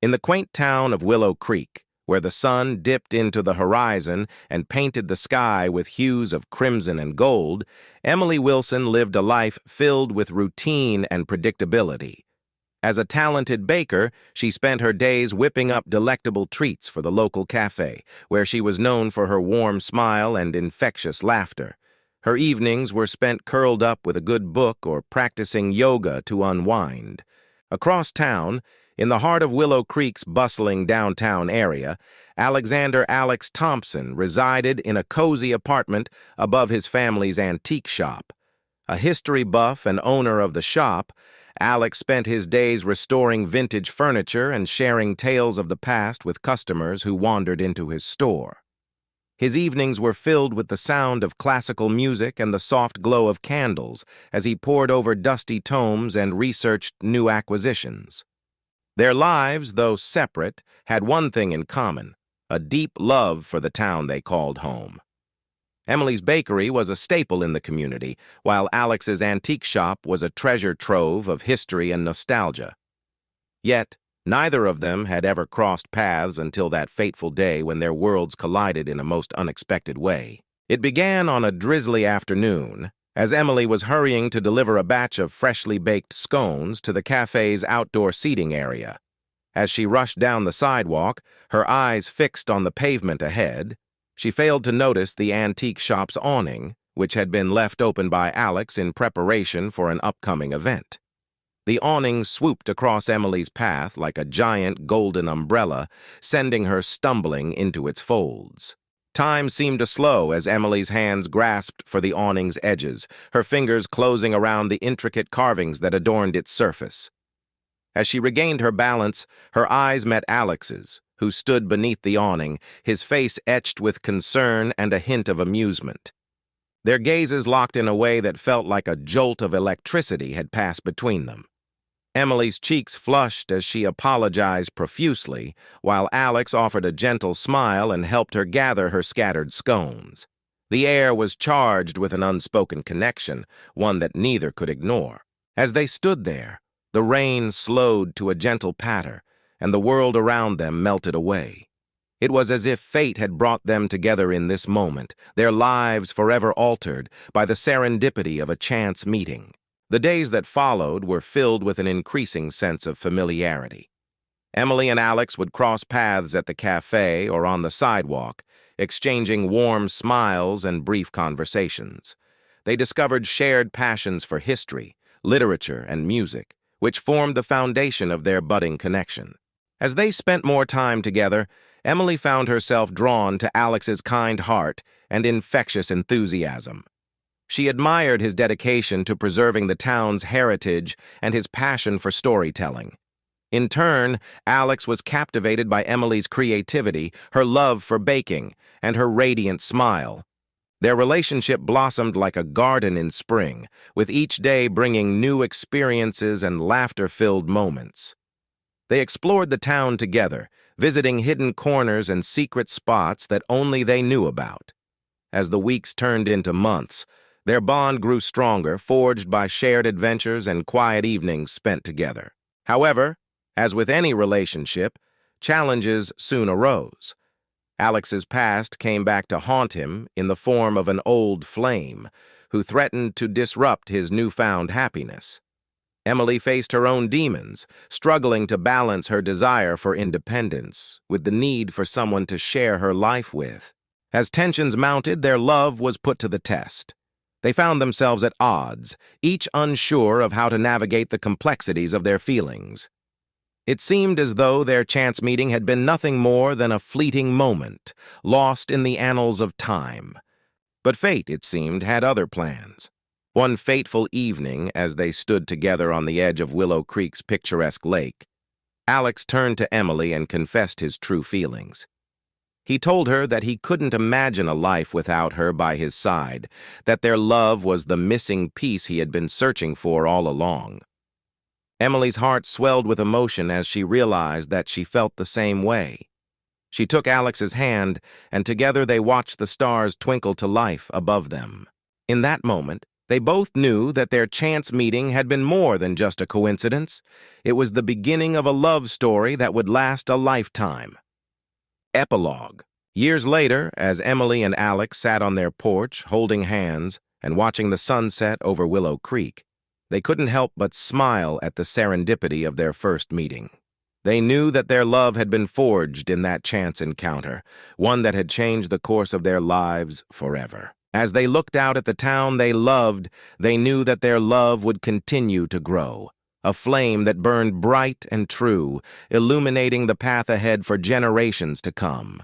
In the quaint town of Willow Creek, where the sun dipped into the horizon and painted the sky with hues of crimson and gold, Emily Wilson lived a life filled with routine and predictability. As a talented baker, she spent her days whipping up delectable treats for the local café, where she was known for her warm smile and infectious laughter. Her evenings were spent curled up with a good book or practicing yoga to unwind. Across town, in the heart of Willow Creek's bustling downtown area, Alexander Alex Thompson resided in a cozy apartment above his family's antique shop. A history buff and owner of the shop, Alex spent his days restoring vintage furniture and sharing tales of the past with customers who wandered into his store. His evenings were filled with the sound of classical music and the soft glow of candles as he pored over dusty tomes and researched new acquisitions. Their lives, though separate, had one thing in common: a deep love for the town they called home. Emily's bakery was a staple in the community, while Alex's antique shop was a treasure trove of history and nostalgia. Yet, neither of them had ever crossed paths until that fateful day when their worlds collided in a most unexpected way. It began on a drizzly afternoon, as Emily was hurrying to deliver a batch of freshly baked scones to the cafe's outdoor seating area. As she rushed down the sidewalk, her eyes fixed on the pavement ahead, she failed to notice the antique shop's awning, which had been left open by Alex in preparation for an upcoming event. The awning swooped across Emily's path like a giant golden umbrella, sending her stumbling into its folds. Time seemed to slow as Emily's hands grasped for the awning's edges, her fingers closing around the intricate carvings that adorned its surface. As she regained her balance, her eyes met Alex's, who stood beneath the awning, his face etched with concern and a hint of amusement. Their gazes locked in a way that felt like a jolt of electricity had passed between them. Emily's cheeks flushed as she apologized profusely, while Alex offered a gentle smile and helped her gather her scattered scones. The air was charged with an unspoken connection, one that neither could ignore. As they stood there, the rain slowed to a gentle patter, and the world around them melted away. It was as if fate had brought them together in this moment, their lives forever altered by the serendipity of a chance meeting. The days that followed were filled with an increasing sense of familiarity. Emily and Alex would cross paths at the café or on the sidewalk, exchanging warm smiles and brief conversations. They discovered shared passions for history, literature, and music, which formed the foundation of their budding connection. As they spent more time together, Emily found herself drawn to Alex's kind heart and infectious enthusiasm. She admired his dedication to preserving the town's heritage and his passion for storytelling. In turn, Alex was captivated by Emily's creativity, her love for baking, and her radiant smile. Their relationship blossomed like a garden in spring, with each day bringing new experiences and laughter-filled moments. They explored the town together, visiting hidden corners and secret spots that only they knew about. As the weeks turned into months, their bond grew stronger, forged by shared adventures and quiet evenings spent together. However, as with any relationship, challenges soon arose. Alex's past came back to haunt him in the form of an old flame who threatened to disrupt his newfound happiness. Emily faced her own demons, struggling to balance her desire for independence with the need for someone to share her life with. As tensions mounted, their love was put to the test. They found themselves at odds, each unsure of how to navigate the complexities of their feelings. It seemed as though their chance meeting had been nothing more than a fleeting moment, lost in the annals of time. But fate, it seemed, had other plans. One fateful evening, as they stood together on the edge of Willow Creek's picturesque lake, Alex turned to Emily and confessed his true feelings. He told her that he couldn't imagine a life without her by his side, that their love was the missing piece he had been searching for all along. Emily's heart swelled with emotion as she realized that she felt the same way. She took Alex's hand, and together they watched the stars twinkle to life above them. In that moment, They both knew that their chance meeting had been more than just a coincidence. It was the beginning of a love story that would last a lifetime. Epilogue. Years later, as Emily and Alex sat on their porch, holding hands and watching the sunset over Willow Creek, they couldn't help but smile at the serendipity of their first meeting. They knew that their love had been forged in that chance encounter, one that had changed the course of their lives forever. As they looked out at the town they loved, they knew that their love would continue to grow, a flame that burned bright and true, illuminating the path ahead for generations to come.